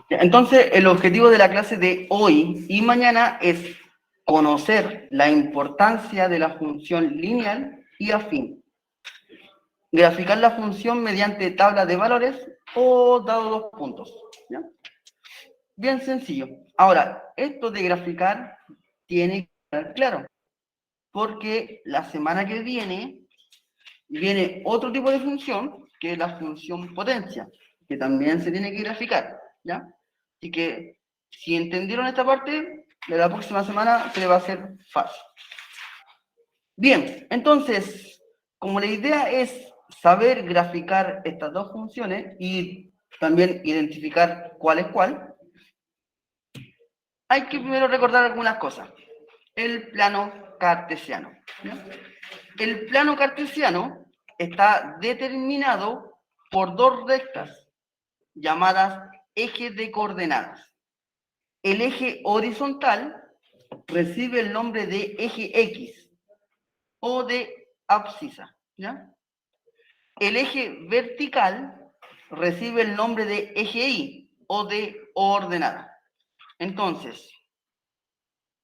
Entonces, el objetivo de la clase de hoy y mañana es conocer la importancia de la función lineal y afín. Graficar la función mediante tabla de valores o dado dos puntos. ¿Ya? Bien sencillo. Ahora, esto de graficar tiene que estar claro, porque la semana que viene otro tipo de función, que es la función potencia, que también se tiene que graficar, ¿ya? Así que, si entendieron esta parte, de la próxima semana se le va a hacer fácil. Bien, entonces, como la idea es saber graficar estas dos funciones y también identificar cuál es cuál, hay que primero recordar algunas cosas. El plano cartesiano, ¿ya? El plano cartesiano está determinado por dos rectas llamadas ejes de coordenadas. El eje horizontal recibe el nombre de eje X o de abscisa, ¿ya? El eje vertical recibe el nombre de eje Y o de ordenada. Entonces,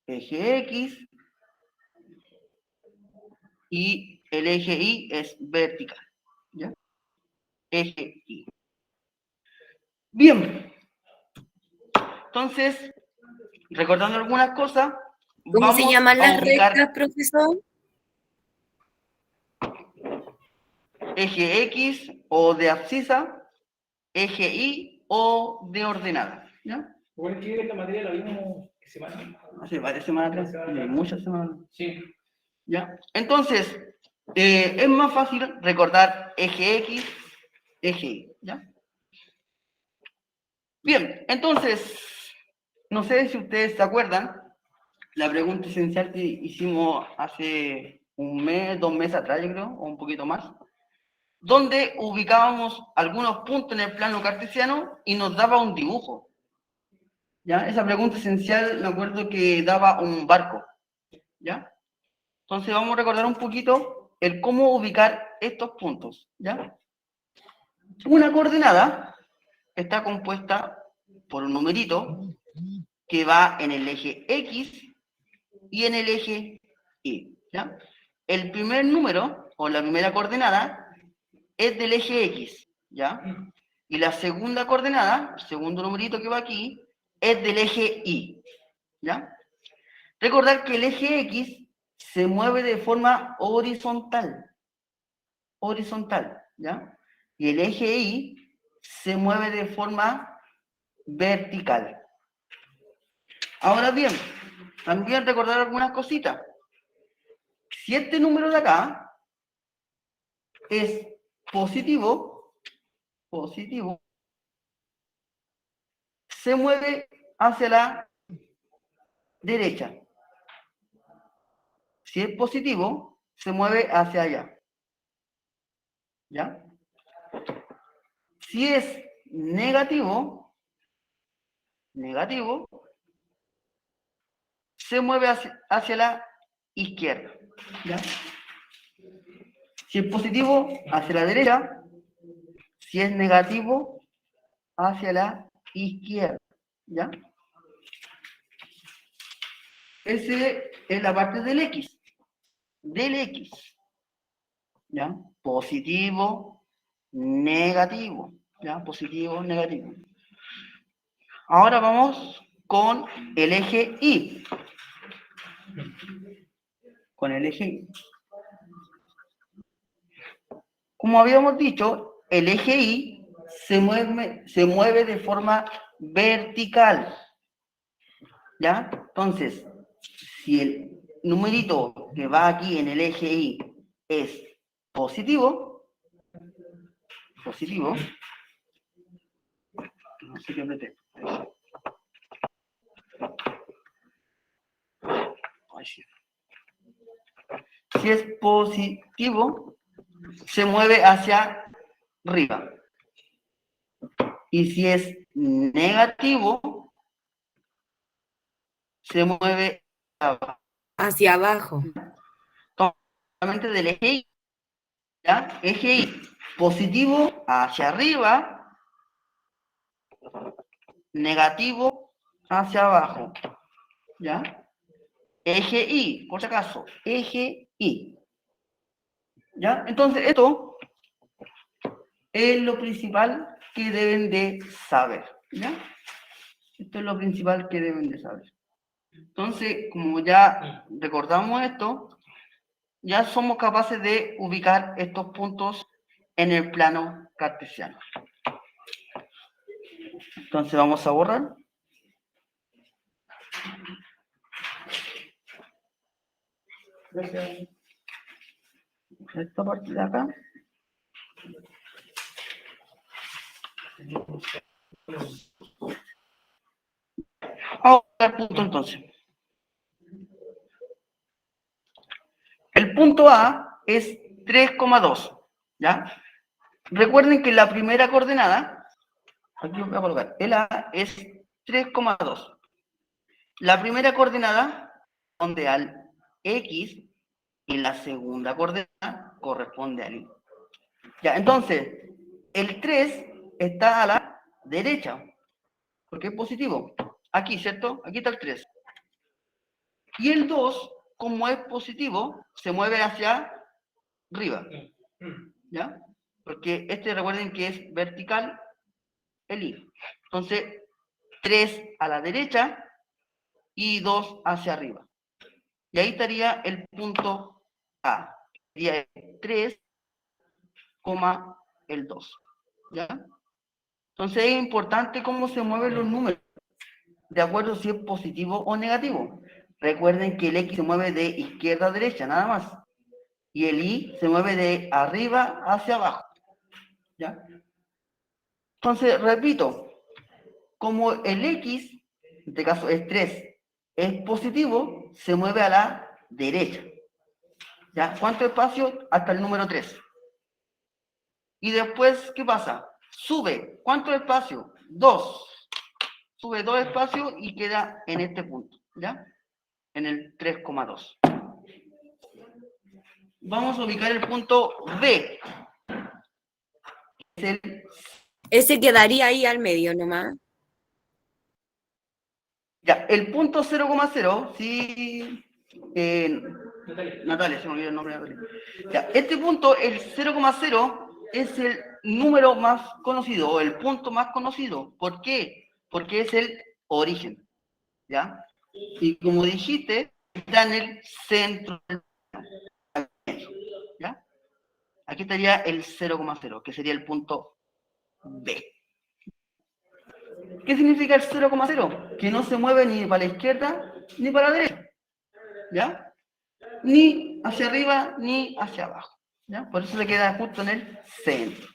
eje X y el eje Y es vertical, ¿ya? Eje Y. Bien, entonces, recordando algunas cosas, ¿Cómo se vamos llaman a las ubicar rectas, profesor? eje X o de abscisa, eje Y o de ordenada, ¿ya? Bueno, que esta materia la vimos semana. Hace varias semanas atrás, muchas semanas. Sí. ¿Ya? Entonces, es más fácil recordar eje X, eje Y, ¿ya? Bien, entonces, no sé si ustedes se acuerdan, la pregunta esencial que hicimos hace un mes, 2 meses atrás, yo creo, o un poquito más, donde ubicábamos algunos puntos en el plano cartesiano y nos daba un dibujo. ¿Ya? Esa pregunta esencial, me acuerdo que daba un barco. ¿Ya? Entonces vamos a recordar un poquito el cómo ubicar estos puntos. ¿Ya? Una coordenada está compuesta por un numerito que va en el eje X y en el eje Y. ¿Ya? El primer número, o la primera coordenada, es del eje X. ¿Ya? Y la segunda coordenada, el segundo numerito que va aquí, es del eje Y. ¿Ya? Recordar que el eje X se mueve de forma horizontal. Horizontal, ¿ya? Y el eje Y se mueve de forma vertical. Ahora bien, también recordar algunas cositas. Si este número de acá es positivo, se mueve hacia la derecha. Si es positivo, se mueve hacia allá. ¿Ya? Si es negativo, se mueve hacia la izquierda. ¿Ya? Si es positivo, hacia la derecha. Si es negativo, hacia la izquierda. ¿Ya? Ese es la parte del X. Del X. ¿Ya? Positivo, negativo. ¿Ya? Positivo, negativo. Ahora vamos con el eje Y. Con el eje Y. Como habíamos dicho, el eje Y se mueve de forma vertical. ¿Ya? Entonces, si el numerito que va aquí en el eje Y es positivo, no sé qué apreté. Si es positivo, se mueve hacia arriba. Y si es negativo, se mueve Hacia abajo. solamente del eje Y ¿Ya? Eje Y, positivo hacia arriba, negativo hacia abajo. ¿Ya? Eje Y, por si acaso, eje Y. ¿Ya? Entonces, esto es lo principal que deben de saber. ¿Ya? Esto es lo principal que deben de saber. Entonces, como ya recordamos esto, ya somos capaces de ubicar estos puntos en el plano cartesiano. Entonces vamos a borrar. Esta parte de acá. Vamos a ver el punto entonces. El punto A es 3,2. ¿Ya? Recuerden que la primera coordenada, aquí voy a colocar, el A es 3,2. La primera coordenada corresponde al X y la segunda coordenada corresponde al Y. Ya, entonces, el 3 está a la derecha, porque es positivo. Aquí, ¿cierto? Aquí está el 3. Y el 2, como es positivo, se mueve hacia arriba. ¿Ya? Porque este recuerden que es vertical el Y. Entonces, 3 a la derecha y 2 hacia arriba. Y ahí estaría el punto A. Sería el 3, el 2. ¿Ya? Entonces es importante cómo se mueven los números, de acuerdo si es positivo o negativo. Recuerden que el X se mueve de izquierda a derecha, nada más. Y el Y se mueve de arriba hacia abajo. ¿Ya? Entonces, repito, como el X, en este caso es 3, es positivo, se mueve a la derecha. ¿Ya? ¿Cuánto espacio? Hasta el número 3. Y después, ¿qué pasa? Sube. ¿Cuánto espacio? 2. Sube 2 espacios y queda en este punto. ¿Ya? En el 3,2. Vamos a ubicar el punto B. Ese quedaría ahí al medio nomás. Ya, el punto 0,0, sí. Natalia, se me olvidó el nombre de Natalia. Ya, este punto, el 0,0, es el número más conocido, o el punto más conocido. ¿Por qué? Porque es el origen. ¿Ya? Y como dijiste, está en el centro del plano. ¿Ya? Aquí estaría el 0,0, que sería el punto B. ¿Qué significa el 0,0? Que no se mueve ni para la izquierda ni para la derecha. ¿Ya? Ni hacia arriba ni hacia abajo. ¿Ya? Por eso se queda justo en el centro.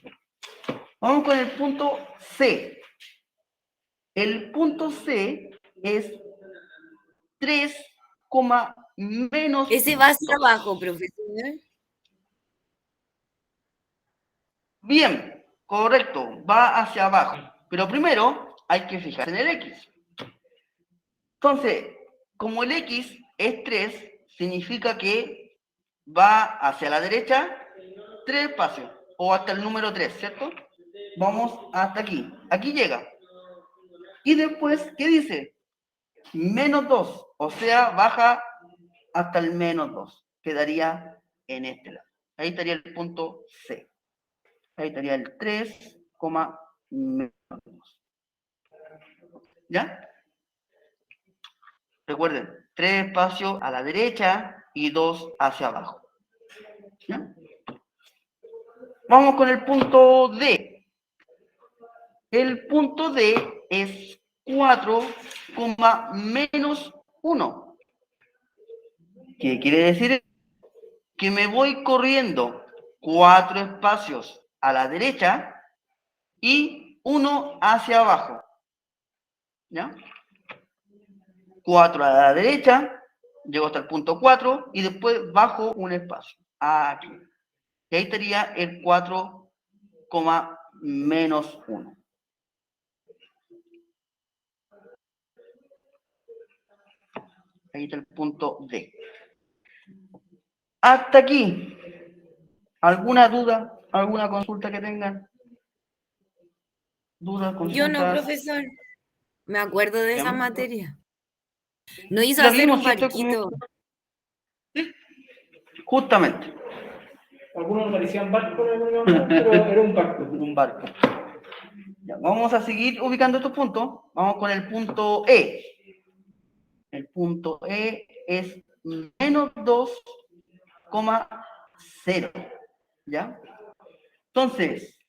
Vamos con el punto C. El punto C es 3, menos Ese va hacia 2. abajo, profesor. Bien, correcto, va hacia abajo. Pero primero hay que fijarse en el X. Entonces, como el X es 3, significa que va hacia la derecha 3 espacios, o hasta el número 3, ¿cierto? Vamos hasta aquí. Aquí llega. Y después, ¿qué dice? Menos 2, o sea, baja hasta el menos 2. Quedaría en este lado. Ahí estaría el punto C. Ahí estaría el 3, menos 2. ¿Ya? Recuerden, 3 espacios a la derecha y 2 hacia abajo. ¿Ya? Vamos con el punto D. El punto D es 4, menos 1. ¿Qué quiere decir? Que me voy corriendo 4 espacios a la derecha y 1 hacia abajo. ¿Ya? 4 a la derecha, llego hasta el punto 4 y después bajo un espacio. Aquí. Y ahí estaría el 4, menos 1. Ahí está el punto D. Hasta aquí. ¿Alguna duda? ¿Alguna consulta que tengan? ¿Dudas, Yo no, consultas? profesor. Me acuerdo de esa Bien. materia. No hizo La hacer vimos, un ¿cierto? Como- barquito. A Justamente, algunos me parecían barcos, pero era un barco. un barco. Ya, vamos a seguir ubicando estos puntos. Vamos con el punto E. El punto E es menos 2,0. ¿Ya? Entonces,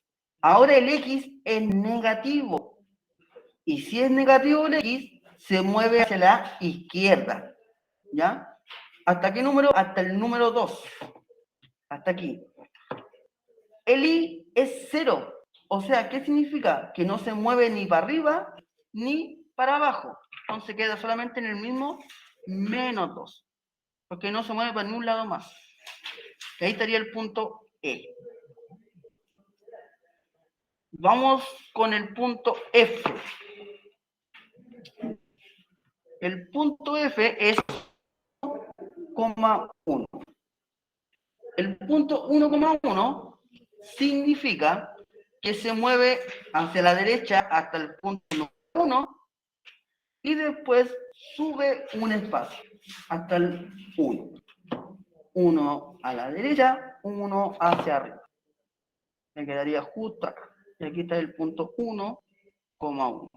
ahora el X es negativo. Y si es negativo el X, se mueve hacia la izquierda. ¿Ya? ¿Hasta qué número? Hasta el número 2. Hasta aquí. El I es 0. O sea, ¿qué significa? Que no se mueve ni para arriba ni para abajo. Entonces queda solamente en el mismo menos 2. Porque no se mueve para ningún lado más. Y ahí estaría el punto E. Vamos con el punto F. El punto F es 1,1. El punto 1,1 significa que se mueve hacia la derecha hasta el punto 1 y después sube un espacio hasta el 1. 1 a la derecha, 1 hacia arriba. Me quedaría justo acá. Y aquí está el punto 1,1.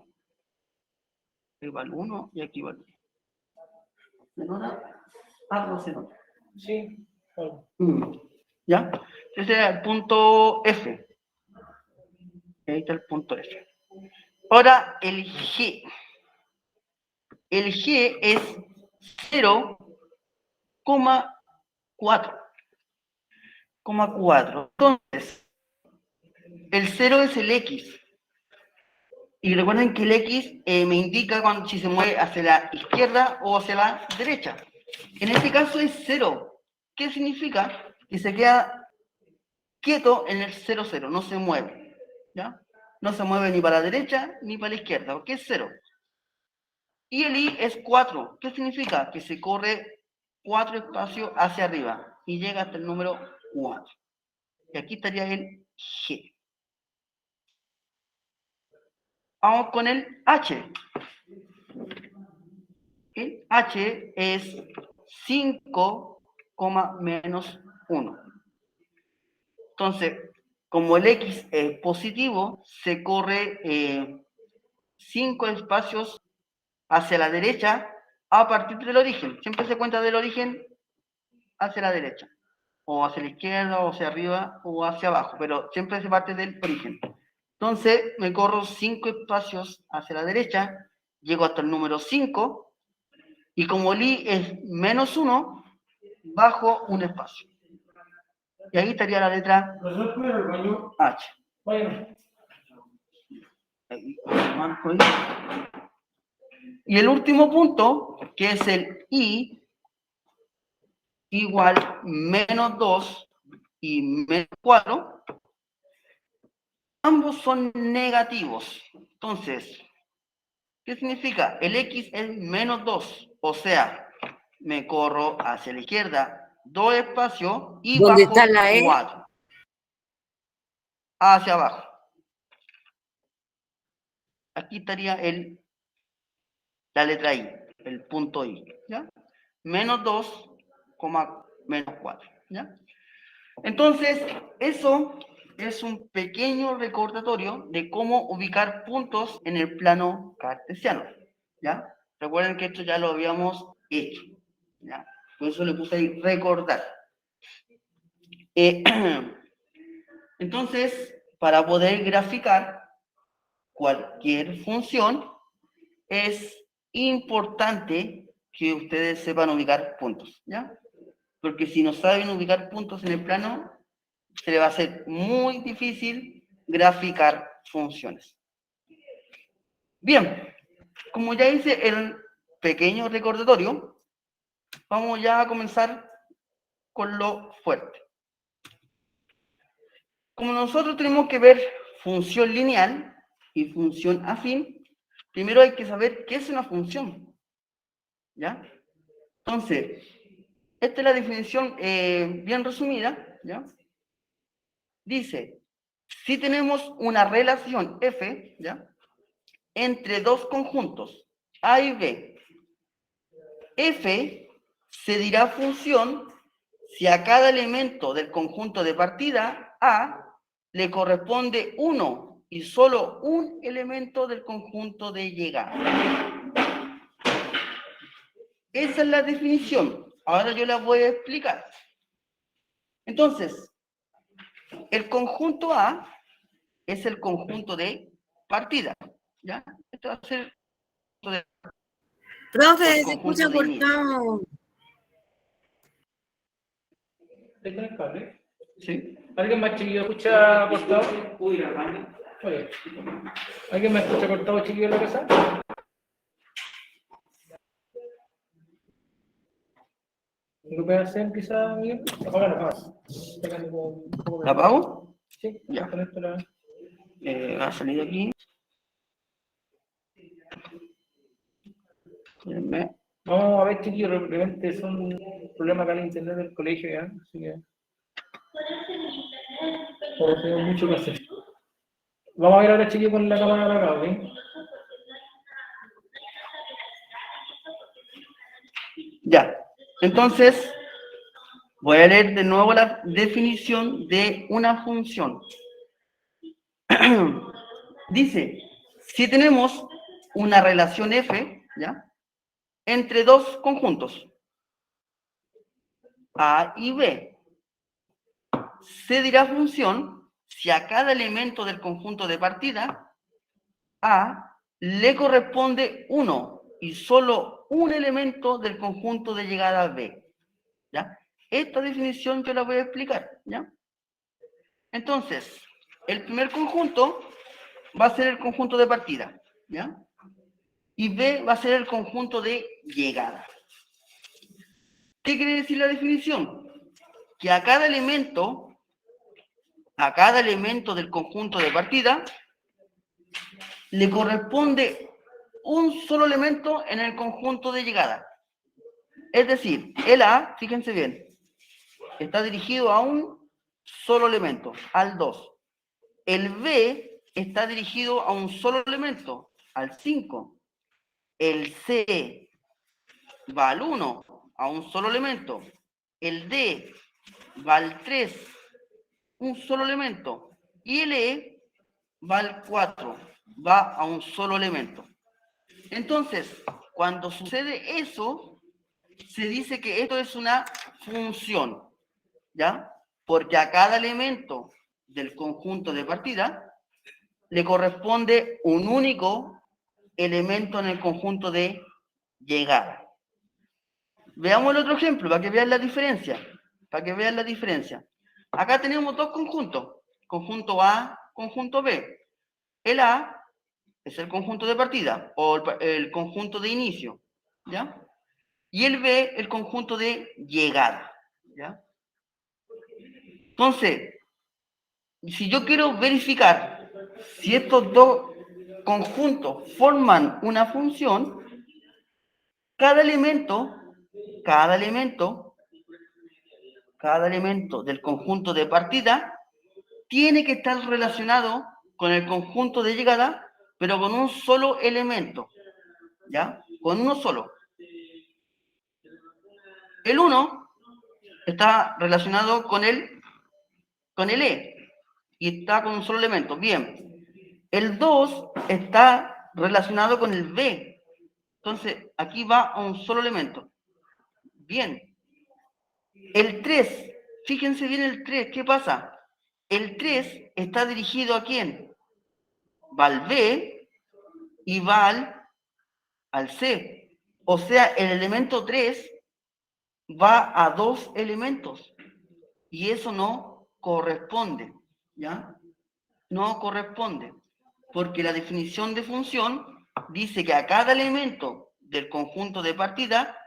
Aquí va el 1 y aquí va el 1. ¿Se nota? Algo se nota. Sí, algo. ¿Ya? Ese era el punto F. Ahí está el punto F. Ahora el G. El G es 0,4. Entonces, el 0 es el X. Y recuerden que el X me indica cuando, si se mueve hacia la izquierda o hacia la derecha. En este caso es 0. ¿Qué significa? Que se queda quieto en el 0, 0, no se mueve. ¿Ya? No se mueve ni para la derecha ni para la izquierda, porque es 0. Y el I es 4. ¿Qué significa? Que se corre 4 espacios hacia arriba y llega hasta el número 4. Y aquí estaría el G. Vamos con el H. El H es 5, menos 1. Entonces, como el X es positivo, se corre 5 espacios hacia la derecha a partir del origen. Siempre se cuenta del origen hacia la derecha, o hacia la izquierda, o hacia arriba, o hacia abajo, pero siempre se parte del origen. Entonces, me corro 5 espacios hacia la derecha, llego hasta el número 5, y como el I es menos 1, bajo un espacio. Y ahí estaría la letra H. Bueno, Ahí, marco ahí. Y el último punto, que es el I, igual menos 2 y menos 4, ambos son negativos. Entonces, ¿qué significa? El X es menos 2, o sea, me corro hacia la izquierda 2 espacios y ¿Dónde bajo está la E? 4. Hacia abajo. Aquí estaría la letra I, el punto I, ¿ya? Menos 2, menos 4, ¿ya? Entonces, eso es un pequeño recordatorio de cómo ubicar puntos en el plano cartesiano, ¿ya? Recuerden que esto ya lo habíamos hecho, ¿ya? Por eso le puse ahí recordar. Entonces, para poder graficar cualquier función, es importante que ustedes sepan ubicar puntos, ¿ya? Porque si no saben ubicar puntos en el plano, se le va a hacer muy difícil graficar funciones. Bien, como ya hice el pequeño recordatorio, vamos ya a comenzar con lo fuerte. Como nosotros tenemos que ver función lineal y función afín, primero hay que saber qué es una función, ¿ya? Entonces, esta es la definición bien resumida, ¿ya? Dice, si tenemos una relación F, ¿ya?, entre dos conjuntos, A y B, F se dirá función si a cada elemento del conjunto de partida A le corresponde uno y solo un elemento del conjunto de llegada. Esa es la definición. Ahora yo la voy a explicar. Entonces, el conjunto A es el conjunto de partida, ¿ya? Esto va a ser el conjunto Profe, el se conjunto escucha de inicio. cortado. ¿Te conectas, ¿Sí? ¿Alguien más chiquillo escucha cortado? Oye, ¿alguien me escucha cortado, chiquillo, en la casa? ¿Lo puede hacer quizá, Miguel? Apágalo, apágalo. ¿La apago? Sí, Ya. conéctala. Va a salir aquí. Espérenme. Vamos a ver, chiquillos, realmente son problemas acá en el internet del colegio, ¿ya? Así que... Por tengo mucho que hacer. Vamos a ver ahora, chiquillos, con la cámara apagada, ¿ok? Ya. Entonces, voy a leer de nuevo la definición de una función. Dice, si tenemos una relación F, ¿ya?, entre dos conjuntos, A y B, se dirá función si a cada elemento del conjunto de partida A le corresponde uno y solo un elemento del conjunto de llegada B, ¿ya? Esta definición yo la voy a explicar, ¿ya? Entonces, el primer conjunto va a ser el conjunto de partida, ¿ya? Y B va a ser el conjunto de llegada. ¿Qué quiere decir la definición? Que a cada elemento del conjunto de partida le corresponde un solo elemento en el conjunto de llegada. Es decir, el A, fíjense bien, está dirigido a un solo elemento, al 2. El B está dirigido a un solo elemento, al 5. El C va al 1, a un solo elemento. El D va al 3, un solo elemento. Y el E va al 4, va a un solo elemento. Entonces, cuando sucede eso, se dice que esto es una función, ¿ya? Porque a cada elemento del conjunto de partida le corresponde un único elemento en el conjunto de llegada. Veamos el otro ejemplo para que vean la diferencia. Acá tenemos dos conjuntos, conjunto A, conjunto B. El A es el conjunto de partida o el conjunto de inicio, ¿ya? Y el B, el conjunto de llegada, ¿ya? Entonces, si yo quiero verificar si estos dos conjuntos forman una función, cada elemento del conjunto de partida tiene que estar relacionado con el conjunto de llegada, pero con un solo elemento, ¿ya? Con uno solo. El 1 está relacionado con el E y está con un solo elemento. Bien. El 2 está relacionado con el B. Entonces, aquí va a un solo elemento. Bien. El 3, fíjense bien el 3, ¿qué pasa? El 3 está dirigido ¿a quién? Va al B y va al C. O sea, el elemento 3 va a dos elementos. Y eso no corresponde, ¿ya? No corresponde. Porque la definición de función dice que a cada elemento del conjunto de partida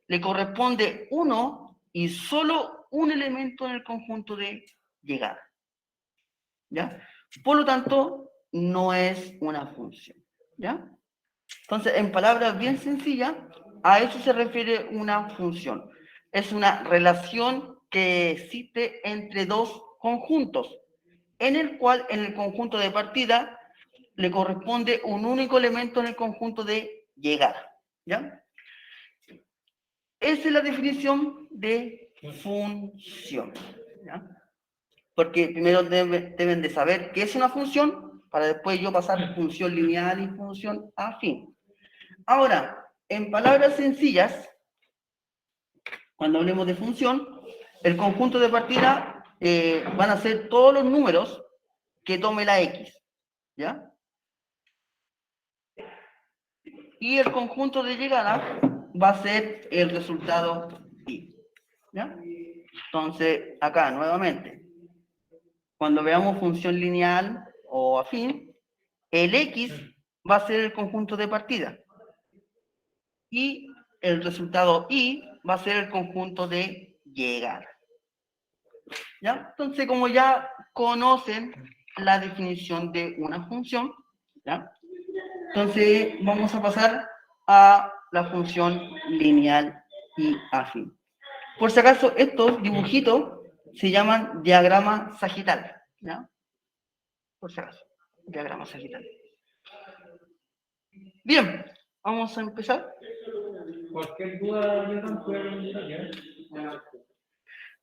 le corresponde uno y solo un elemento en el conjunto de llegada, ¿ya? Por lo tanto, no es una función, ¿ya? Entonces, en palabras bien sencillas, a eso se refiere una función. Es una relación que existe entre dos conjuntos en el cual en el conjunto de partida le corresponde un único elemento en el conjunto de llegada, ¿ya? Esa es la definición de función, ¿ya? Porque primero deben de saber qué es una función, para después yo pasar función lineal y función afín. Ahora, en palabras sencillas, cuando hablemos de función, el conjunto de partida van a ser todos los números que tome la X, ¿ya? Y el conjunto de llegada va a ser el resultado Y, ¿ya? Entonces, acá, nuevamente, cuando veamos función lineal o afín, el X va a ser el conjunto de partida. Y el resultado Y va a ser el conjunto de llegada. ¿Ya? Entonces, como ya conocen la definición de una función, ¿ya? Entonces, vamos a pasar a la función lineal y afín. Por si acaso, estos dibujitos se llaman diagrama sagital, ¿ya? Por si acaso, diagrama sagital. Bien, vamos a empezar. Cualquier duda, Jonathan, puede preguntar, ¿ya?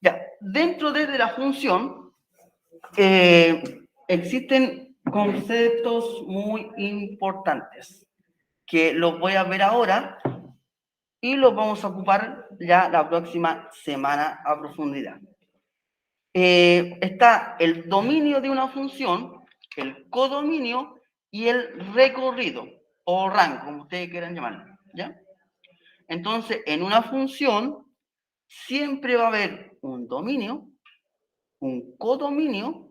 Ya, dentro de la función existen conceptos muy importantes que los voy a ver ahora y los vamos a ocupar ya la próxima semana a profundidad. Está el dominio de una función, el codominio y el recorrido o rango, como ustedes quieran llamarlo, ¿ya? Entonces, en una función siempre va a haber un dominio, un codominio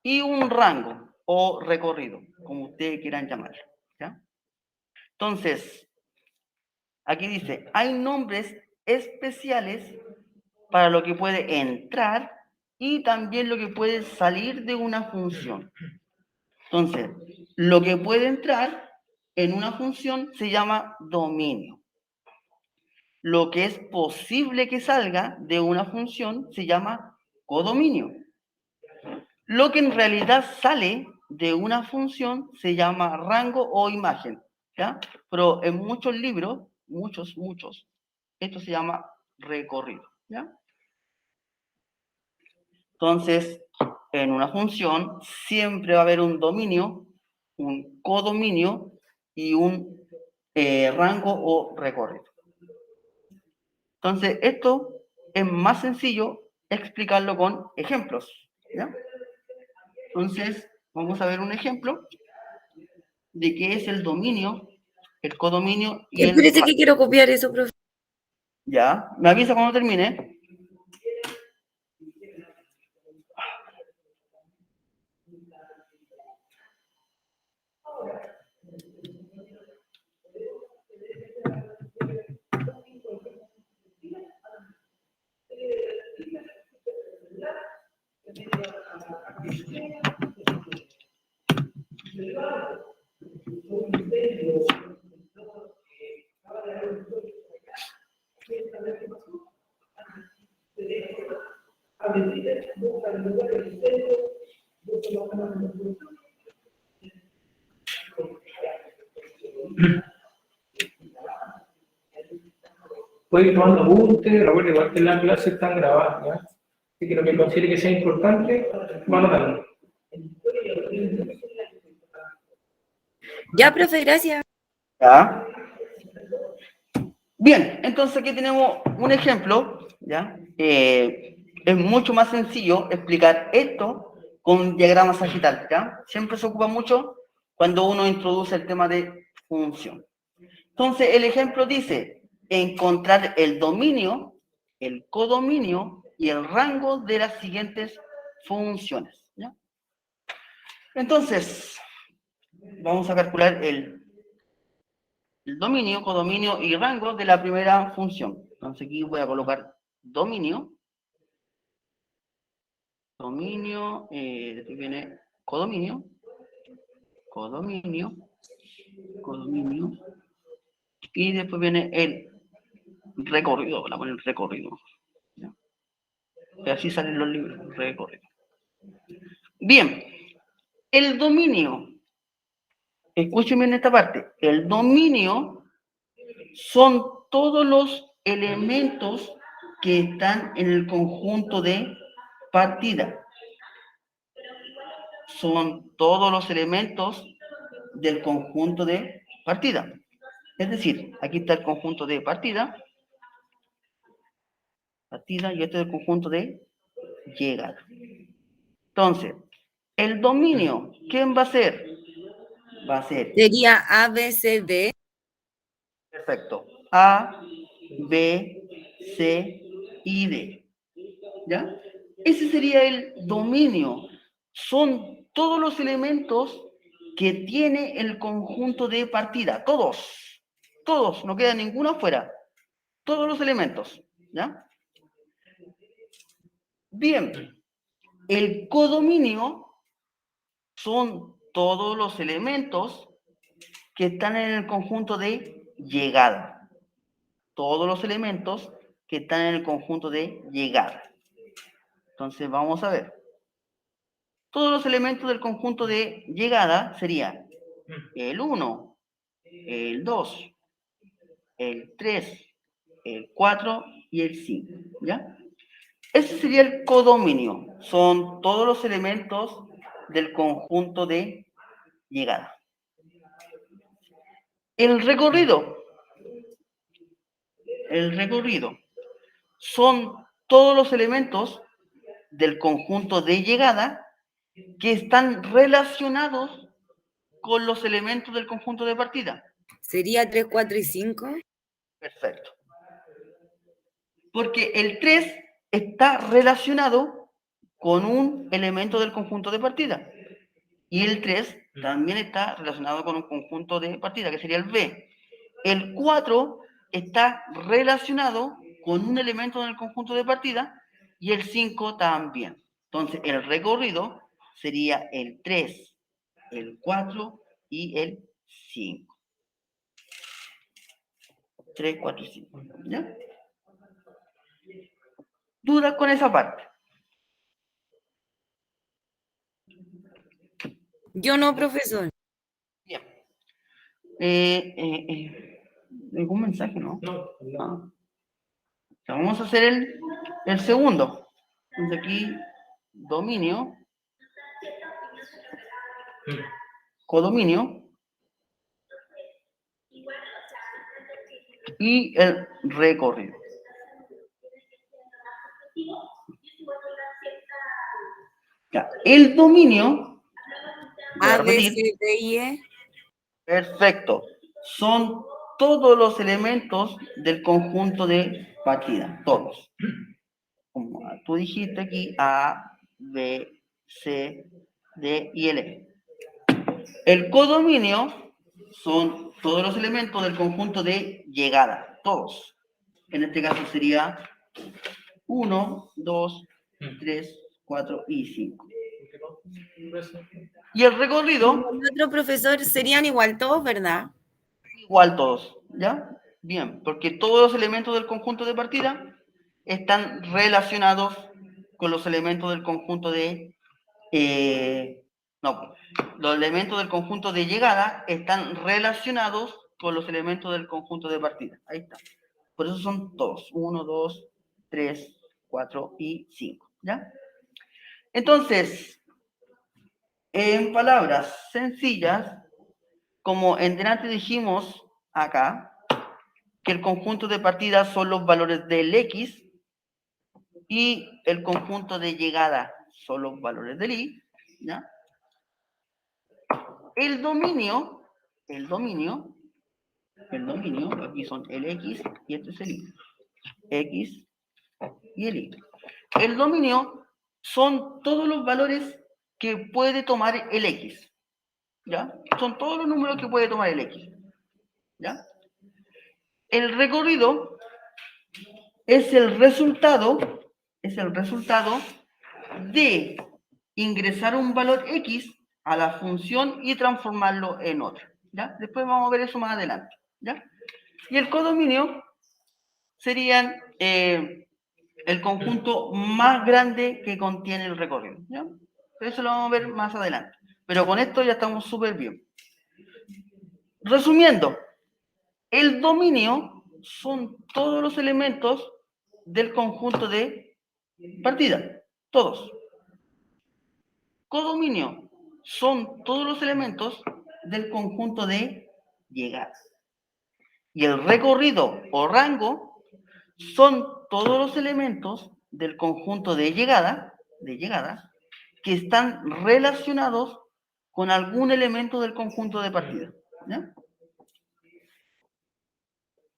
y un rango o recorrido, como ustedes quieran llamarlo, ¿ya? Entonces, aquí dice, hay nombres especiales para lo que puede entrar y también lo que puede salir de una función. Entonces, lo que puede entrar en una función se llama dominio. Lo que es posible que salga de una función se llama codominio. Lo que en realidad sale de una función se llama rango o imagen, ¿ya? Pero en muchos libros, muchos, esto se llama recorrido, ¿ya? Entonces, en una función siempre va a haber un dominio, un codominio y un rango o recorrido. Entonces, esto es más sencillo explicarlo con ejemplos, ¿ya? Entonces, vamos a ver un ejemplo de qué es el dominio, el codominio y el Parece que rango. quiero copiar eso, profe. Ya, me avisa cuando termine. Puede ir tomando apuntes, recuerde igual que las clases están grabadas, ¿ya? Así que lo que considere que sea importante, va a anotarlo. Ya, profe, gracias. ¿Ya? Bien, entonces aquí tenemos un ejemplo, ¿ya? Es mucho más sencillo explicar esto con un diagrama sagital, ¿ya? Siempre se ocupa mucho cuando uno introduce el tema de función. Entonces, el ejemplo dice, encontrar el dominio, el codominio y el rango de las siguientes funciones, ¿ya? Entonces, vamos a calcular el dominio, codominio y rango de la primera función. Entonces aquí voy a colocar dominio, después viene codominio, y después viene el recorrido, voy a poner recorrido. ¿Ya? Y así salen los libros, recorrido. Bien, el dominio, escuchen bien esta parte, el dominio son todos los elementos que están en el conjunto de partida. Son todos los elementos del conjunto de partida. Es decir, aquí está el conjunto de partida, y este es el conjunto de llegada. Entonces, el dominio, ¿quién va a ser? Va a ser, Sería A, B, C, D. perfecto, A, B, C y D. ¿Ya? Ese sería el dominio. Son todos los elementos que tiene el conjunto de partida. Todos, no queda ninguno afuera. Todos los elementos. ¿Ya? Bien, el codominio son todos los elementos que están en el conjunto de llegada. Todos los elementos que están en el conjunto de llegada. Entonces vamos a ver. Todos los elementos del conjunto de llegada serían el 1, el 2, el 3, el 4 y el 5. ¿Ya? Ese sería el codominio. Son todos los elementos del conjunto de llegada. El recorrido son todos los elementos del conjunto de llegada que están relacionados con los elementos del conjunto de partida. Sería 3, 4 y 5. Perfecto. Porque el 3 está relacionado con un elemento del conjunto de partida. Y el 3 también está relacionado con un conjunto de partida, que sería el B. El 4 está relacionado con un elemento del conjunto de partida y el 5 también. Entonces, el recorrido sería el 3, el 4 y el 5. 3, 4 y 5. ¿Ya? ¿Dudas con esa parte? Yo no, profesor. Bien. ¿Algún mensaje, no? No, no. Ah. Ya, vamos a hacer el segundo. Entonces aquí, dominio, codominio y el recorrido. Ya, el dominio, voy a A, B, C, repetir, D y E. perfecto, son todos los elementos del conjunto de partida, todos. Como tú dijiste aquí, A, B, C, D y L. El codominio son todos los elementos del conjunto de llegada, todos. En este caso sería 1, 2, 3, 4 y 5. Y el recorrido, El otro profesor serían igual todos, ¿verdad? igual todos, ¿ya? Bien, porque todos los elementos del conjunto de partida están relacionados con los elementos del conjunto de... no, los elementos del conjunto de llegada están relacionados con los elementos del conjunto de partida. Ahí está. Por eso son todos. 1, 2, 3, 4 y 5. ¿Ya? Entonces, en palabras sencillas, como en delante dijimos acá, que el conjunto de partida son los valores del X y el conjunto de llegada son los valores del Y. ¿Ya? El dominio, aquí son el X y este es el Y. X y el Y. El dominio son todos los valores que puede tomar el X. ¿Ya? Son todos los números que puede tomar el X. ¿Ya? El recorrido es el resultado de ingresar un valor X a la función y transformarlo en otra. ¿Ya? Después vamos a ver eso más adelante. ¿Ya? Y el codominio serían el conjunto más grande que contiene el recorrido. ¿Ya? Pero eso lo vamos a ver más adelante. Pero con esto ya estamos súper bien. Resumiendo, el dominio son todos los elementos del conjunto de partida. Todos. Codominio son todos los elementos del conjunto de llegada. Y el recorrido o rango son todos los elementos del conjunto de llegada que están relacionados con algún elemento del conjunto de partida. ¿Ya?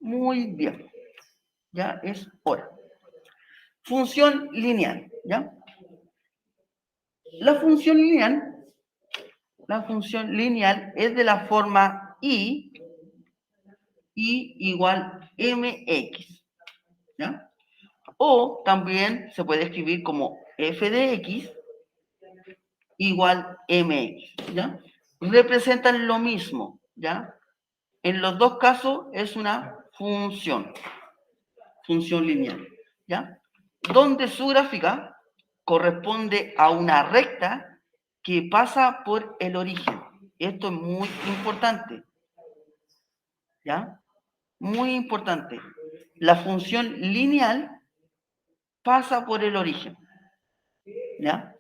Muy bien. Ya es hora. Función lineal. ¿Ya? La función lineal es de la forma I igual mx. ¿Ya? O también se puede escribir como f de x igual mx, ¿ya? Representan lo mismo, ¿ya? En los dos casos es una función lineal, ¿ya? Donde su gráfica corresponde a una recta que pasa por el origen. Esto es muy importante, ¿ya? Muy importante. La función lineal pasa por el origen, ¿ya?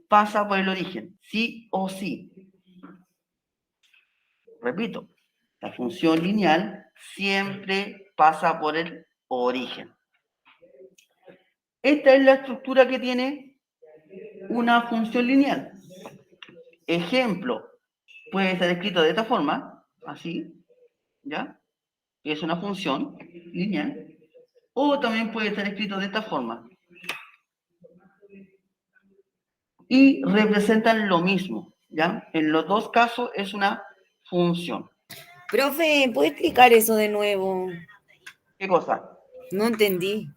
Pasa por el origen, sí o sí. Repito, la función lineal siempre pasa por el origen. Esta es la estructura que tiene una función lineal. Ejemplo, puede estar escrito de esta forma, así, ¿ya? Es una función lineal. O también puede estar escrito de esta forma. Y representan lo mismo, ¿ya? En los dos casos es una función. Profe, ¿puede explicar eso de nuevo? ¿Qué cosa? No entendí.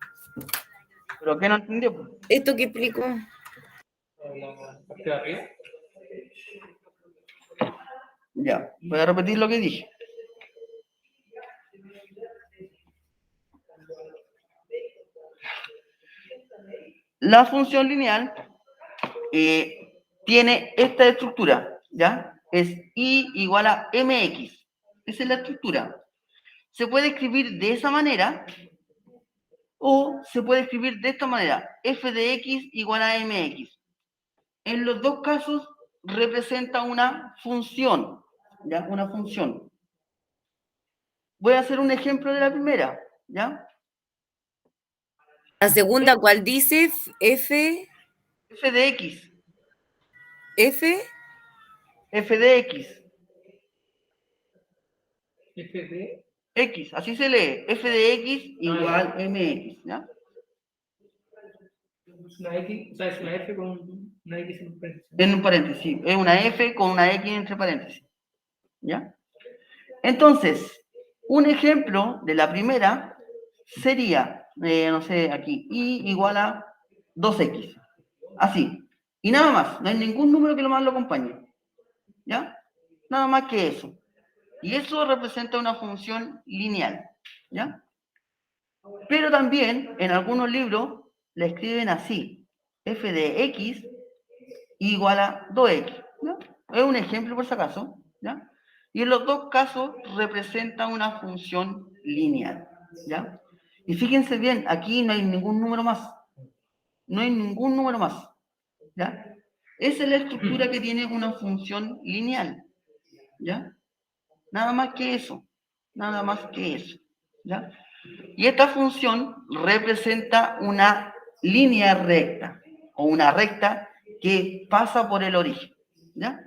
¿Pero qué no entendió? ¿Esto que explicó? La parte de arriba. Ya, voy a repetir lo que dije. La función lineal tiene esta estructura, ¿ya? Es I igual a mx. Esa es la estructura. Se puede escribir de esa manera o se puede escribir de esta manera. F de x igual a mx. En los dos casos representa una función, ¿ya? Una función. Voy a hacer un ejemplo de la primera, ¿ya? La segunda, ¿cuál dice? F, F de x. F, F de x. F de X, así se lee. F de x igual mx, ¿ya? es una X, o sea, es una F con una X en un paréntesis. En un paréntesis, sí. Es una F con una X entre paréntesis, ¿ya? Entonces, un ejemplo de la primera sería, no sé, aquí, y igual a 2x. Así. Y nada más, no hay ningún número que lo más lo acompañe. ¿Ya? Nada más que eso. Y eso representa una función lineal. ¿Ya? Pero también en algunos libros le escriben así. F de x igual a 2x. ¿Ya? Es un ejemplo por si acaso. ¿Ya? Y en los dos casos representa una función lineal. ¿Ya? Y fíjense bien, aquí no hay ningún número más. No hay ningún número más. ¿Ya? Esa es la estructura que tiene una función lineal. ¿Ya? Nada más que eso. Nada más que eso. ¿Ya? Y esta función representa una línea recta o una recta que pasa por el origen. ¿Ya?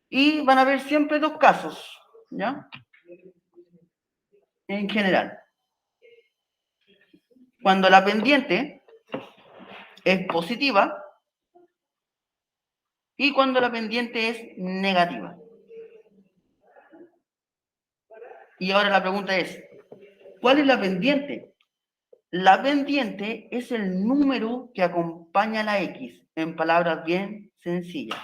Y van a haber siempre dos casos. ¿Ya? En general. Cuando la pendiente es positiva y cuando la pendiente es negativa. Y ahora la pregunta es, ¿cuál es la pendiente? La pendiente es el número que acompaña a la X, en palabras bien sencillas.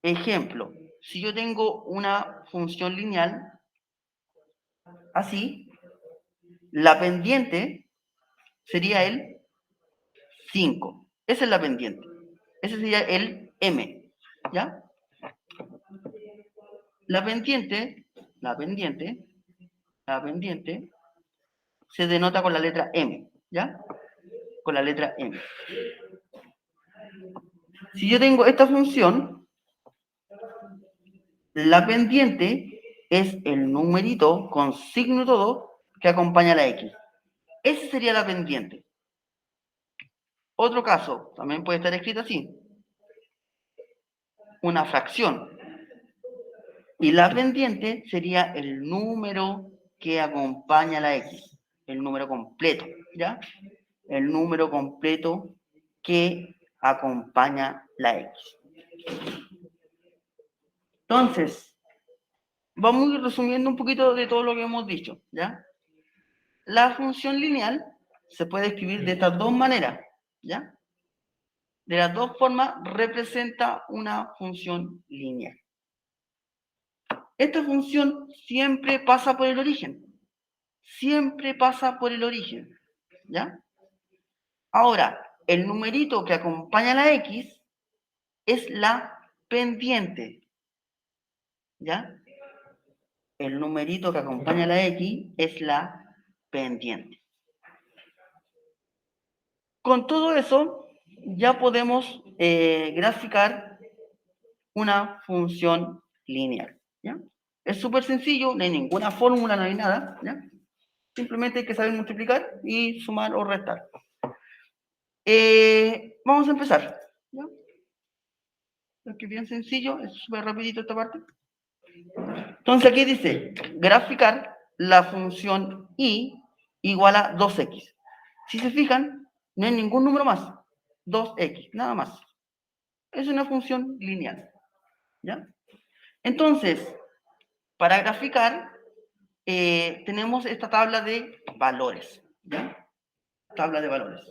Ejemplo, si yo tengo una función lineal, así, la pendiente sería el 5. Esa es la pendiente. Ese sería el M, ¿ya? La pendiente se denota con la letra M, ¿ya? Con la letra M. Si yo tengo esta función, la pendiente es el numerito con signo y todo que acompaña a la X. Esa sería la pendiente. Otro caso, también puede estar escrito así. Una fracción. Y la pendiente sería el número que acompaña a la X. El número completo, ¿ya? El número completo que acompaña la X. Entonces, vamos a ir resumiendo un poquito de todo lo que hemos dicho, ¿ya? La función lineal se puede escribir de estas dos maneras, ¿ya? De las dos formas representa una función lineal. Esta función siempre pasa por el origen. Siempre pasa por el origen, ¿ya? Ahora, el numerito que acompaña a la X es la pendiente, ¿ya? El numerito que acompaña a la X es la pendiente. Con todo eso, ya podemos graficar una función lineal, ¿ya? Es súper sencillo, no hay ninguna fórmula, no hay nada, ¿ya? Simplemente hay que saber multiplicar y sumar o restar. Vamos a empezar, ¿ya? Es que es bien sencillo, es súper rapidito esta parte. Entonces aquí dice, graficar la función y igual a 2x. Si se fijan, no hay ningún número más. 2x, nada más. Es una función lineal, ¿ya? Entonces, para graficar, tenemos esta tabla de valores, ¿ya? Tabla de valores.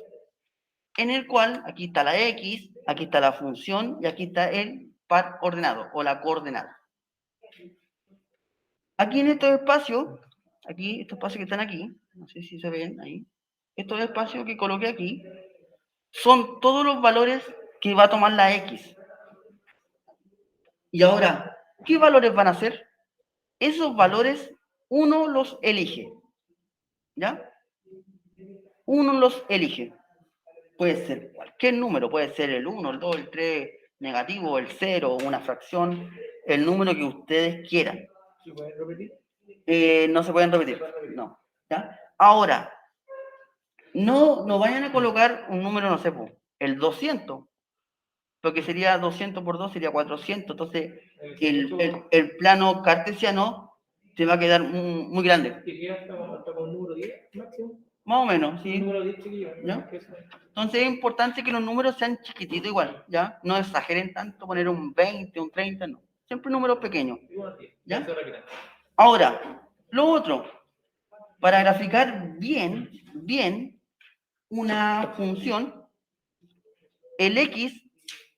En el cual, aquí está la x, aquí está la función y aquí está el par ordenado o la coordenada. Aquí en estos espacios, aquí, estos espacios que están aquí, no sé si se ven ahí, estos espacios que coloqué aquí, son todos los valores que va a tomar la x. Y ahora, ¿qué valores van a ser? Esos valores uno los elige, ¿ya? Uno los elige. Puede ser cualquier número, puede ser el 1, el 2, el 3, negativo, el 0, una fracción, el número que ustedes quieran. ¿Se pueden repetir? No se pueden repetir, no, ¿ya? Ahora, no vayan a colocar un número, no sé, el 200, porque sería 200 por 2, sería 400, entonces el plano cartesiano te va a quedar muy grande. ¿Hasta con el número 10 máximo? Más o menos, sí. Un número 10 chiquillo, ¿Ya? Entonces es importante que los números sean chiquititos igual, ¿ya? No exageren tanto, poner un 20, un 30, no. Siempre números pequeños, ¿ya? Ahora, lo otro, para graficar bien una función, el x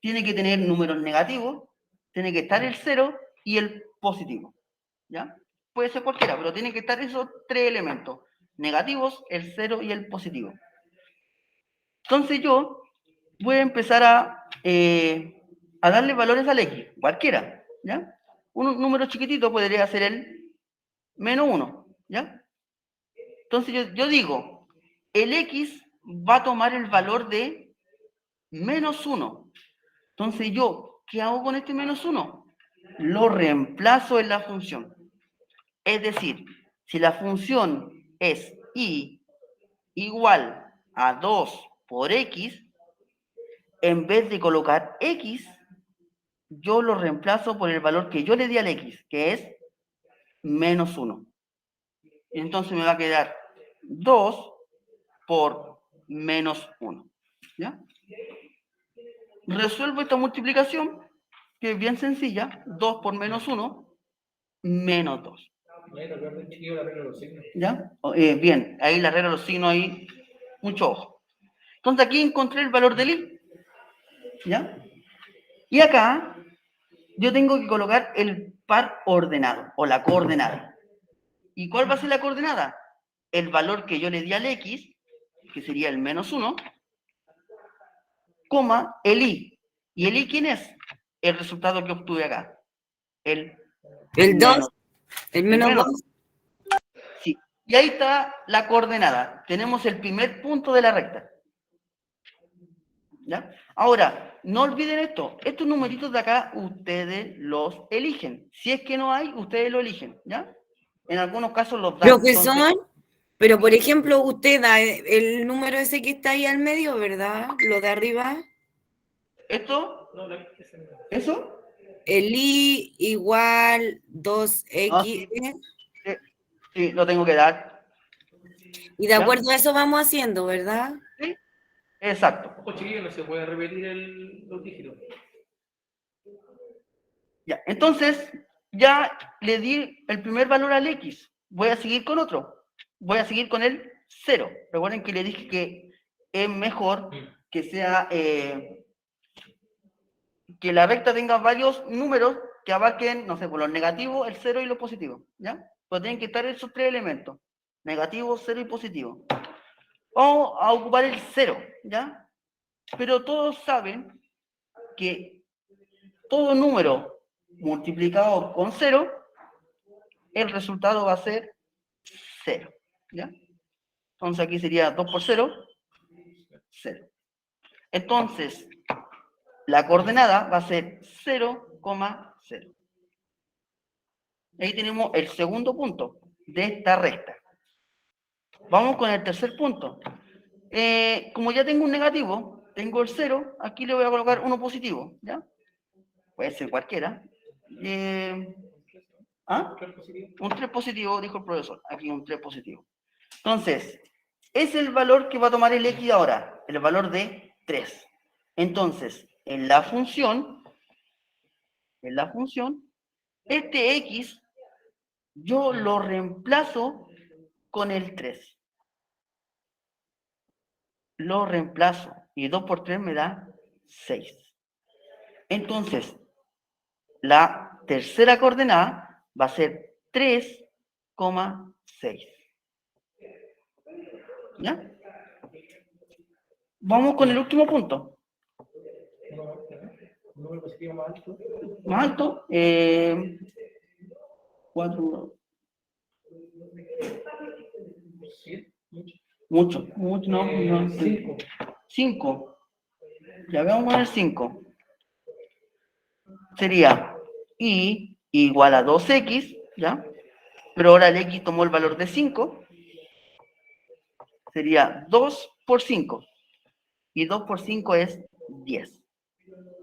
tiene que tener números negativos, tiene que estar el 0 y el positivo, ¿ya? Puede ser cualquiera, pero tienen que estar esos tres elementos, negativos, el 0 y el positivo. Entonces yo voy a empezar a darle valores al x, cualquiera, ¿ya? Un número chiquitito podría ser el -1, ¿ya? Entonces yo digo, el x va a tomar el valor de -1. Entonces yo, ¿qué hago con este -1? Lo reemplazo en la función. Es decir, si la función es y igual a 2 por x, en vez de colocar x, yo lo reemplazo por el valor que yo le di al x, que es -1. Entonces me va a quedar 2 por -1. ¿Ya? Resuelvo esta multiplicación, que es bien sencilla. 2 por -1, -2. ¿Ya? Bien, ahí la regla de los signos, ahí, mucho ojo. Entonces aquí encontré el valor del i. ¿Ya? Y acá yo tengo que colocar el par ordenado o la coordenada. ¿Y cuál va a ser la coordenada? El valor que yo le di al x, que sería el -1, coma el i, ¿Y el i quién es? El resultado que obtuve acá. El El 2, menos. el El menos menos. 2. Sí. Y ahí está la coordenada. Tenemos el primer punto de la recta. ¿Ya? Ahora, no olviden esto. Estos numeritos de acá, ustedes los eligen. Si es que no hay, ustedes lo eligen. ¿Ya? En algunos casos los dan. Entonces, Profesor, pero por ejemplo, usted da el número ese que está ahí al medio, ¿verdad? Lo de arriba. esto, No, eso, El i igual no, 2x. sí, sí, lo tengo que dar. Y de ¿Ya? acuerdo a eso vamos haciendo, ¿verdad? Sí, exacto. Ojo, chiquillos, no se puede repetir los dígitos. Ya, entonces, ya le di el primer valor al x. Voy a seguir con otro. Voy a seguir con el 0. Recuerden que le dije que es mejor que sea que la recta tenga varios números que abarquen, no sé, por los negativos, el 0 y los positivos. ¿Ya? Pues tienen que estar esos tres elementos. Negativo, 0 y positivo. Vamos a ocupar el 0, ¿ya? Pero todos saben que todo número multiplicado con 0, el resultado va a ser 0, ¿ya? Entonces aquí sería 2 por 0, 0. Entonces, la coordenada va a ser 0,0. Ahí tenemos el segundo punto de esta recta. Vamos con el tercer punto. Como ya tengo un negativo, tengo el 0, aquí le voy a colocar uno positivo, ¿ya? Puede ser cualquiera. ¿Ah? Un 3 positivo, dijo el profesor. Aquí un 3 positivo. Entonces, es el valor que va a tomar el x ahora, el valor de 3. Entonces, en la función, este x yo lo reemplazo con el 3. Lo reemplazo y 2 por 3 me da 6. Entonces, la tercera coordenada va a ser 3,6. ¿Ya? Vamos con el último punto. Número positivo más alto. Más alto. 4. Mucho, no. 5. 5. Ya veamos el 5. Sería y igual a 2x, ¿ya? Pero ahora el x tomó el valor de 5. Sería 2 por 5. Y 2 por 5 es 10.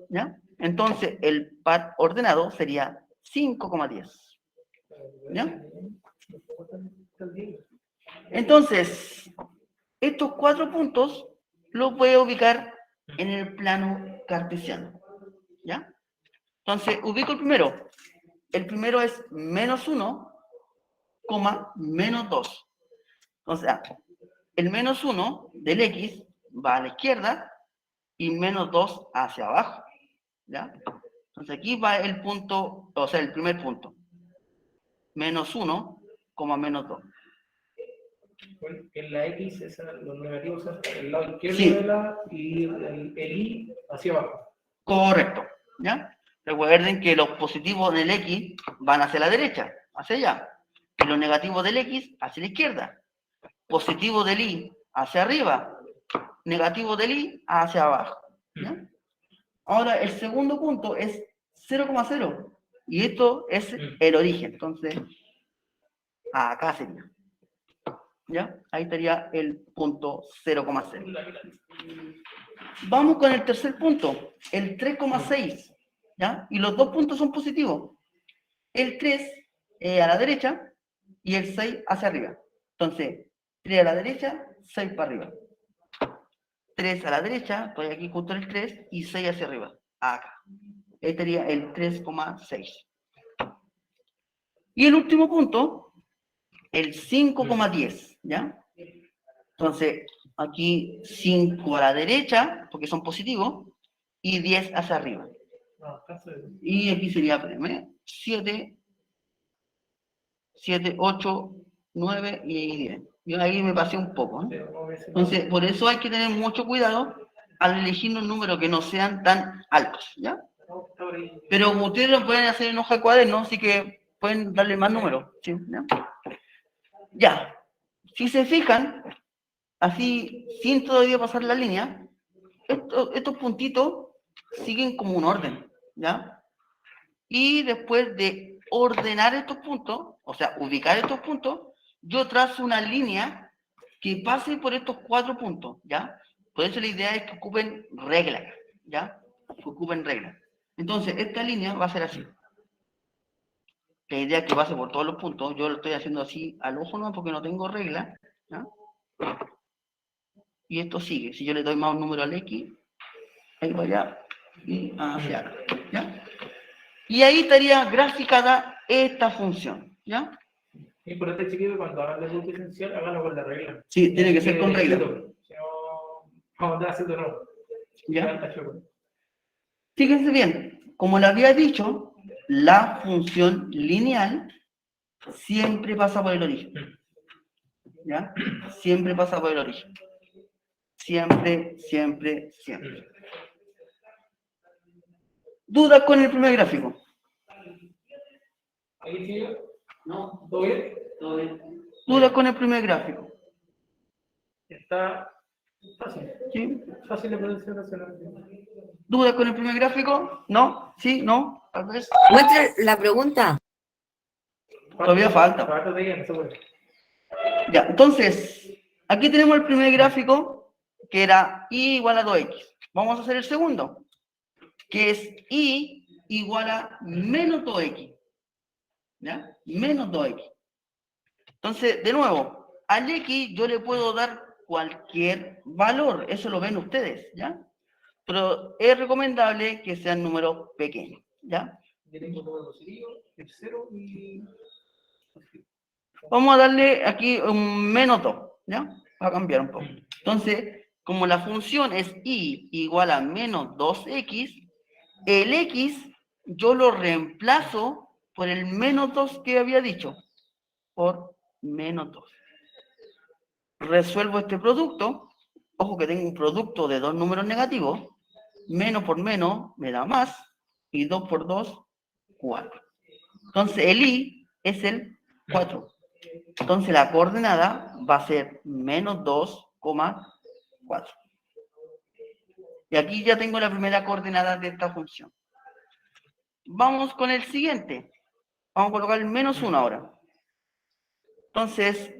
¿Ya? Entonces, el par ordenado sería 5,10. ¿Ya? Entonces, estos 4 puntos los voy a ubicar en el plano cartesiano. ¿Ya? Entonces, ubico el primero. El primero es menos 1, menos 2. O sea, el menos 1 del x va a la izquierda y menos 2 hacia abajo. ¿Ya? Entonces aquí va el punto, o sea, el primer punto. Menos 1, menos 2. En la X, los negativos son el lado izquierdo Sí. de la y el I hacia abajo. Correcto. ¿Ya? Recuerden que los positivos del X van hacia la derecha, hacia allá. Y los negativos del X hacia la izquierda. Positivo del Y hacia arriba. Negativo del Y hacia abajo. ¿Ya? Ahora, el segundo punto es 0,0. Y esto es el origen. Entonces, acá sería. ¿Ya? Ahí estaría el punto 0,0. Vamos con el tercer punto, el 3,6. ¿Ya? Y los dos puntos son positivos. El 3 a la derecha y el 6 hacia arriba. Entonces, 3 a la derecha, 6 para arriba. 3 a la derecha, estoy aquí justo en el 3, y 6 hacia arriba. Acá. Ahí estaría el 3,6. Y el último punto, el 5,10. ¿Ya? Entonces, aquí 5 a la derecha, porque son positivos, y 10 hacia arriba. Y aquí sería, espérame, 7, 8, 9 y 10. Yo ahí me pasé un poco. Entonces, por eso hay que tener mucho cuidado al elegir un número que no sean tan altos, ¿ya? Pero como ustedes lo pueden hacer en hoja de cuaderno, así que pueden darle más números, ¿sí? ¿Ya? Ya, si se fijan, así, sin todavía pasar la línea, estos puntitos siguen como un orden, ¿ya? Y después de ordenar estos puntos, o sea, ubicar estos puntos, yo trazo una línea que pase por estos 4 puntos, ¿ya? Por eso la idea es que ocupen reglas, ¿ya? Que ocupen reglas. Entonces, esta línea va a ser así. La idea es que pase por todos los puntos. Yo lo estoy haciendo así al ojo, no, porque no tengo regla, ¿ya? Y esto sigue. Si yo le doy más un número al X, ahí va allá y hacia acá, ¿ya? Y ahí estaría graficada esta función, ¿ya? Es importante, chiquito, cuando hagan la punto esencial, háganlo con la regla. Sí, tiene que ser con regla. Si no, vamos a andar haciendo de nuevo. ¿Ya? Fíjense bien, como le había dicho, la función lineal siempre pasa por el origen. ¿Ya? Siempre pasa por el origen. Siempre, siempre, siempre. ¿Dudas con el primer gráfico? ¿Ahí sigue? ¿No? ¿Todo bien? Todo bien. ¿Dudas con el primer gráfico? Está fácil. ¿Sí? Fácil de producir racional. ¿Dudas con el primer gráfico? ¿No? ¿Sí? ¿No? ¿Tal vez? Muestra la pregunta. Todavía falta. Ya, entonces, aquí tenemos el primer gráfico, que era y igual a 2x. Vamos a hacer el segundo, que es y igual a menos 2x. ¿Ya? Menos 2x. Entonces, de nuevo, al x yo le puedo dar cualquier valor. Eso lo ven ustedes, ¿ya? Pero es recomendable que sean números pequeños, ¿ya? Yo tengo todo positivo, el 0 y... Vamos a darle aquí un menos 2, ¿ya? Va a cambiar un poco. Entonces, como la función es y igual a menos 2x, el x yo lo reemplazo por el menos 2 que había dicho, por menos 2. Resuelvo este producto, ojo que tengo un producto de dos números negativos, menos por menos me da más, y 2 por 2, 4. Entonces, el i es el 4. Entonces la coordenada va a ser menos 2,4. Y aquí ya tengo la primera coordenada de esta función. Vamos con el siguiente. Vamos a colocar el menos 1 ahora. Entonces,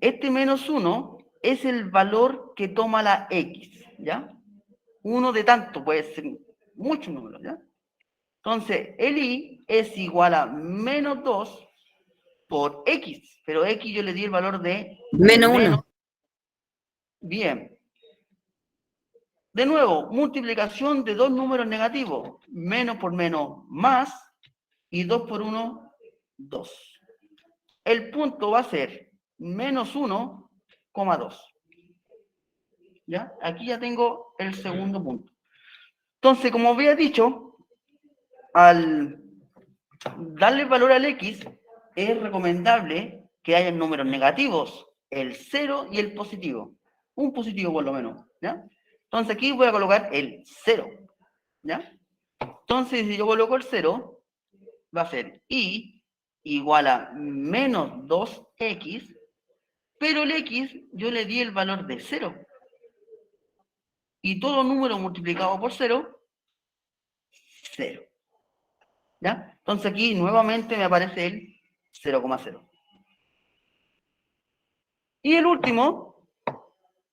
este menos 1 es el valor que toma la x, ¿ya? Uno de tanto, puede ser muchos números, ¿ya? Entonces, el i es igual a menos 2 por x, pero x yo le di el valor de Menos 1. Bien. De nuevo, multiplicación de dos números negativos. Menos por menos, más. Y 2 por 1, 2. El punto va a ser menos 1,2. ¿Ya? Aquí ya tengo el segundo punto. Entonces, como había dicho, al darle valor al x, es recomendable que haya números negativos, el 0 y el positivo. Un positivo por lo menos, ¿ya? Entonces aquí voy a colocar el 0, ¿ya? Entonces si yo coloco el 0, va a ser y igual a menos 2x, pero el x yo le di el valor de 0. Y todo número multiplicado por 0, 0. ¿Ya? Entonces aquí nuevamente me aparece el 0,0. Y el último,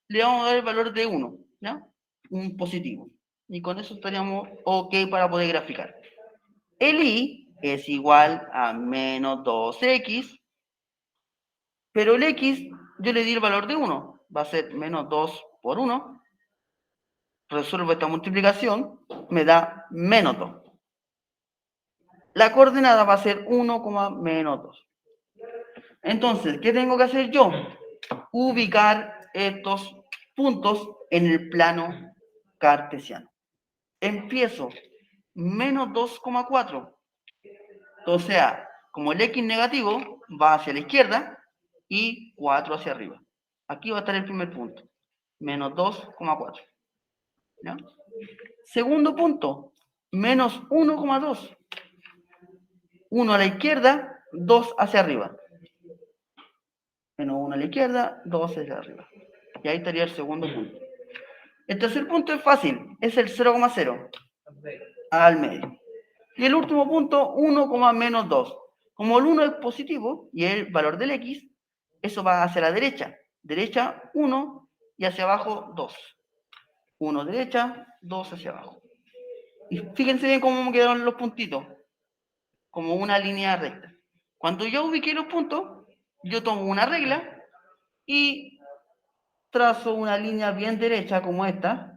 le vamos a dar el valor de 1, ¿ya? Un positivo. Y con eso estaríamos ok para poder graficar. El i es igual a menos 2x, pero el x yo le di el valor de 1. Va a ser menos 2 por 1. Resuelvo esta multiplicación, me da menos 2. La coordenada va a ser 1, menos 2. Entonces, ¿qué tengo que hacer yo? Ubicar estos puntos en el plano cartesiano. Empiezo menos 2,4. O sea, como el x negativo va hacia la izquierda y 4 hacia arriba. Aquí va a estar el primer punto. Menos 2,4. ¿Ya? Segundo punto, menos 1,2. 1 a la izquierda, 2 hacia arriba. Menos 1 a la izquierda, 2 hacia arriba. Y ahí estaría el segundo punto. El tercer punto es fácil, es el 0,0 al medio. Y el último punto, 1, menos 2. Como el 1 es positivo y es el valor del x, eso va hacia la derecha. Derecha 1 y hacia abajo 2. 1 derecha, 2 hacia abajo. Y fíjense bien cómo me quedaron los puntitos. Como una línea recta. Cuando yo ubiqué los puntos, yo tomo una regla y trazo una línea bien derecha como esta.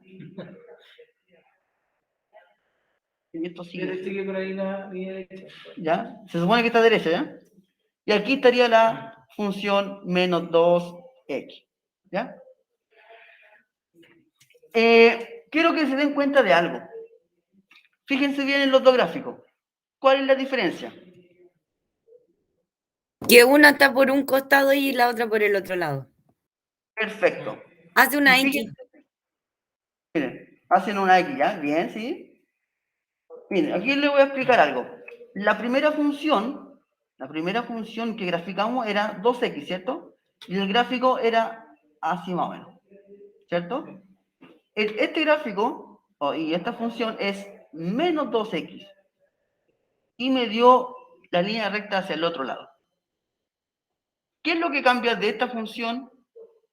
Y esto sigue. Por ahí la línea derecha. ¿Ya? Se supone que está derecha, ¿ya? Y aquí estaría la función menos 2x. ¿Ya? Quiero que se den cuenta de algo. Fíjense bien en los dos gráficos. ¿Cuál es la diferencia? Que una está por un costado y la otra por el otro lado. Perfecto. Hace una Y X. fíjense, miren, hacen una X, ¿ya? Bien, ¿sí? Miren, aquí les voy a explicar algo. La primera función que graficamos era 2x, ¿cierto? Y el gráfico era así más o menos, ¿cierto? Este gráfico, y esta función es menos 2x. Y me dio la línea recta hacia el otro lado. ¿Qué es lo que cambia de esta función,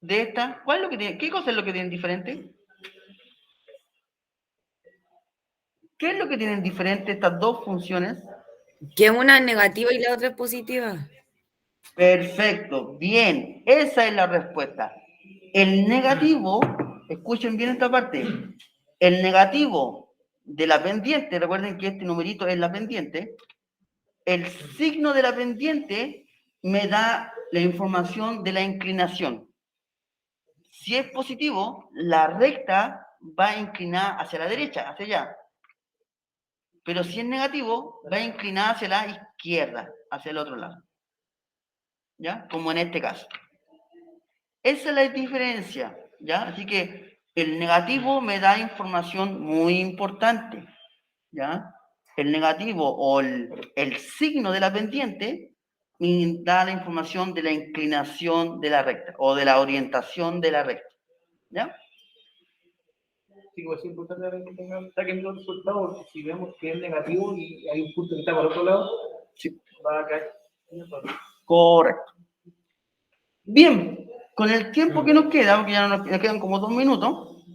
de esta? ¿Cuál es lo que tiene? ¿Qué cosa es lo que tienen diferente? ¿Qué es lo que tienen diferente estas dos funciones? Que una es negativa y la otra es positiva. Perfecto, bien, esa es la respuesta. El negativo, escuchen bien esta parte, el negativo de la pendiente, recuerden que este numerito es la pendiente, el signo de la pendiente me da la información de la inclinación. Si es positivo, la recta va a inclinar hacia la derecha, hacia allá. Pero si es negativo, va a inclinar hacia la izquierda, hacia el otro lado. ¿Ya? Como en este caso. Esa es la diferencia, ¿ya? Así que el negativo me da información muy importante, ¿ya? El negativo o el signo de la pendiente me da la información de la inclinación de la recta o de la orientación de la recta, ¿ya? Sí, pues es importante que tengan, saquen los resultados, porque si vemos que es negativo y hay un punto que está por otro lado, Sí. va a caer. Correcto. Bien, con el tiempo que nos queda, porque ya nos quedan como 2 minutos,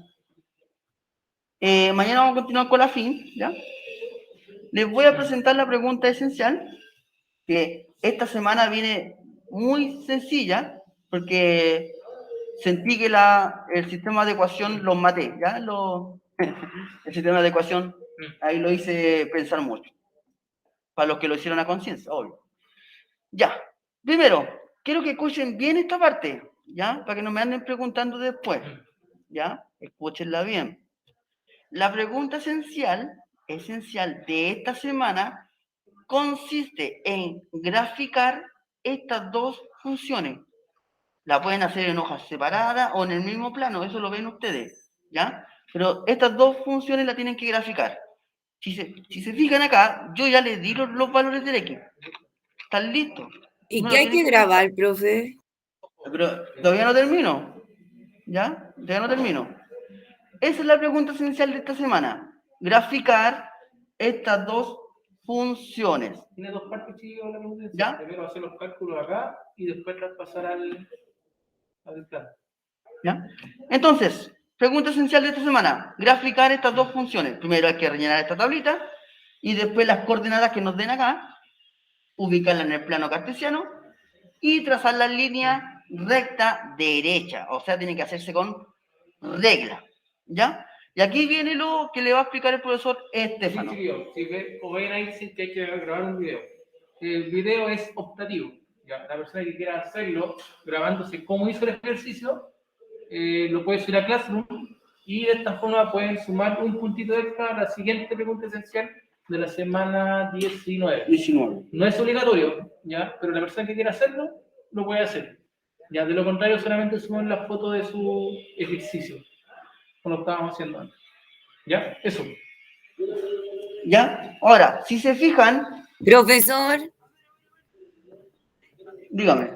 mañana vamos a continuar con la fin, ¿ya? Les voy a presentar la pregunta esencial, que esta semana viene muy sencilla, porque sentí que el sistema de ecuación los maté, ¿ya? El sistema de ecuación, ahí lo hice pensar mucho. Para los que lo hicieron a conciencia, obvio. Ya, primero, quiero que escuchen bien esta parte, ¿ya? Para que no me anden preguntando después, ¿ya? Escúchenla bien. La pregunta esencial de esta semana consiste en graficar estas dos funciones. La pueden hacer en hojas separadas o en el mismo plano, eso lo ven ustedes, ¿ya? Pero estas dos funciones la tienen que graficar. Si se fijan acá, yo ya les di los valores del X. ¿Están listos? ¿Y Me qué lo hay que tienen grabar, profe? Pero todavía no termino. ¿Ya? Todavía no termino. Esa es la pregunta esencial de esta semana. Graficar estas dos funciones. Tiene dos partes, chicos, la pregunta. ¿Ya? Primero hacer los cálculos acá y después traspasar al plan. ¿Ya? Entonces, pregunta esencial de esta semana. Graficar estas dos funciones. Primero hay que rellenar esta tablita y después las coordenadas que nos den acá, ubicarlas en el plano cartesiano y trazar la línea recta derecha. O sea, tiene que hacerse con regla. ¿Ya? Y aquí viene lo que le va a explicar el profesor Estefano. Sí, si ven ahí, sí que hay que grabar un video. El video es optativo. ¿Ya? La persona que quiera hacerlo, grabándose cómo hizo el ejercicio, lo puede subir a Classroom y de esta forma pueden sumar un puntito extra a la siguiente pregunta esencial de la semana 19. No es obligatorio, ¿ya? Pero la persona que quiera hacerlo, lo puede hacer. Ya, de lo contrario, solamente suman la foto de su ejercicio, como lo estábamos haciendo antes. ¿Ya? Eso. ¿Ya? Ahora, si se fijan, Profesor, dígame.